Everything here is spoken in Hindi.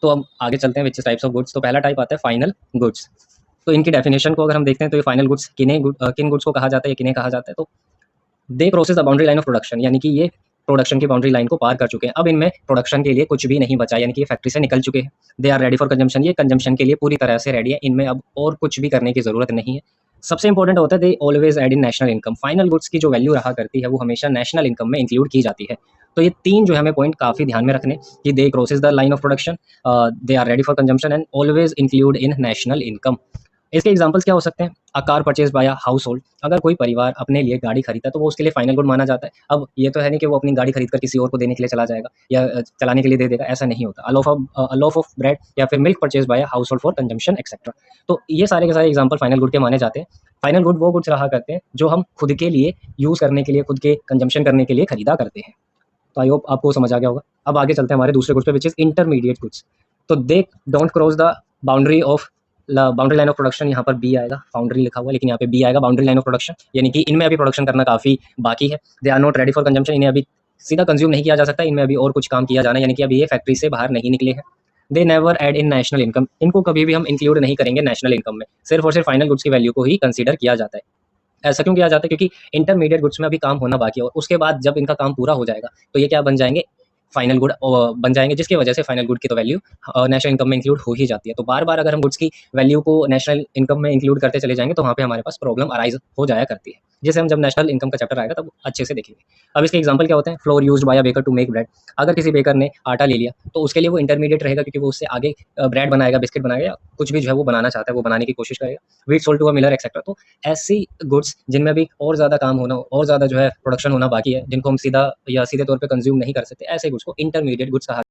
तो अब आगे चलते हैं विच टाइप्स ऑफ गुड्स। तो पहला टाइप आता है फाइनल गुड्स। तो इनकी डेफिनेशन को अगर हम देखते हैं तो ये फाइनल गुड्स किन गुड्स को कहा जाता है, किन्हें कहा जाता है। तो they crosses the boundary line of production, यानी कि ये प्रोडक्शन की बाउंड्री लाइन को पार कर चुके हैं। अब इनमें प्रोडक्शन के लिए कुछ भी नहीं बचा, यानी कि ये फैक्ट्री से निकल चुके हैं। They are ready for consumption, ये कंजम्पशन के लिए पूरी तरह से रेडी है। इनमें अब और कुछ भी करने की ज़रूरत नहीं है। सबसे इंपॉर्टेंट होता है they always add in national income. Final goods की जो वैल्यू रहा करती है वो हमेशा नेशनल इनकम में इंक्लूड की जाती है। तो ये तीन जो है हमें पॉइंट काफ़ी ध्यान में रखने कि they crosses the line of production, they are ready for consumption and always include in national income. इसके एग्जांपल्स क्या हो सकते हैं? A car purchase by a household, अगर कोई परिवार अपने लिए गाड़ी खरीदता है तो वो उसके लिए फाइनल गुड माना जाता है। अब ये तो है नहीं कि वो अपनी गाड़ी खरीद कर किसी और को देने के लिए चला जाएगा या चलाने के लिए दे देगा, ऐसा नहीं होता। अ लोफ ऑफ ब्रेड या फिर milk purchase by a house hold for consumption etcetera. तो ये सारे के सारे एग्जांपल फाइनल गुड के माने जाते हैं। फाइनल गुड वो गुड्स रहा करते हैं जो हम खुद के लिए यूज़ करने के लिए, खुद के कंजम्पशन करने के लिए खरीदा करते हैं। तो आई होप आपको समझ आ गया होगा। अब आगे चलते हैं हमारे दूसरे गुड्स पे, विच इज़ इंटरमीडिएट गुड्स। तो they don't cross the boundary of boundary line of production. यहाँ पर बी आएगा, फाउंड्री लिखा हुआ है लेकिन यहाँ पे बी आएगा, बाउंड्री लाइन ऑफ प्रोडक्शन, यानी कि इनमें अभी प्रोडक्शन करना काफ़ी बाकी है। They are not ready for consumption, इन्हें अभी सीधा कंज्यूम नहीं किया जा सकता, इनमें अभी और कुछ काम किया जाना है, यानी कि अभी ये फैक्ट्री से बाहर नहीं निकले हैं। They never add in national income, इनको कभी भी हम इंक्लूड नहीं करेंगे नेशनल इनकम में, सिर्फ और सिर्फ फाइनल गुड्स की वैल्यू को ही कंसीडर किया जाता है। ऐसा क्यों किया जाता है? क्योंकि इंटरमीडिएट गुड्स में अभी काम होना बाकी है और उसके बाद जब इनका काम पूरा हो जाएगा तो ये क्या बन जाएंगे? फाइनल गुड बन जाएंगे, जिसकी वजह से फाइनल गुड की तो वैल्यू नेशनल इनकम में इंक्लूड हो ही जाती है। तो बार बार अगर हम गुड्स की वैल्यू को नेशनल इनकम में इंक्लूड करते चले जाएंगे तो वहाँ पे हमारे पास प्रॉब्लम अराइज हो जाया करती है, जिसे हम जब नेशनल इनकम का चैप्टर आएगा तब अच्छे से देखेंगे। अब इसके एग्जाम्पल क्या होते हैं? Flour used by a baker to make bread, अगर किसी बेकर ने आटा ले लिया तो उसके लिए वो इंटरमीडिएट रहेगा, क्योंकि वो उससे आगे ब्रेड बनाएगा, बिस्किट बनाएगा या कुछ भी जो है वो बनाना चाहता है वो बनाने की कोशिश करेगा। Wheat sold to a miller etcetera. तो ऐसी गुड्स जिनमें अभी और ज़्यादा काम होना, और ज़्यादा जो है प्रोडक्शन होना बाकी है, जिनको हम सीधा या सीधे तौर पे कंज्यूम नहीं कर सकते, ऐसे गुड्स को इंटरमीडिएट गुड्स कहा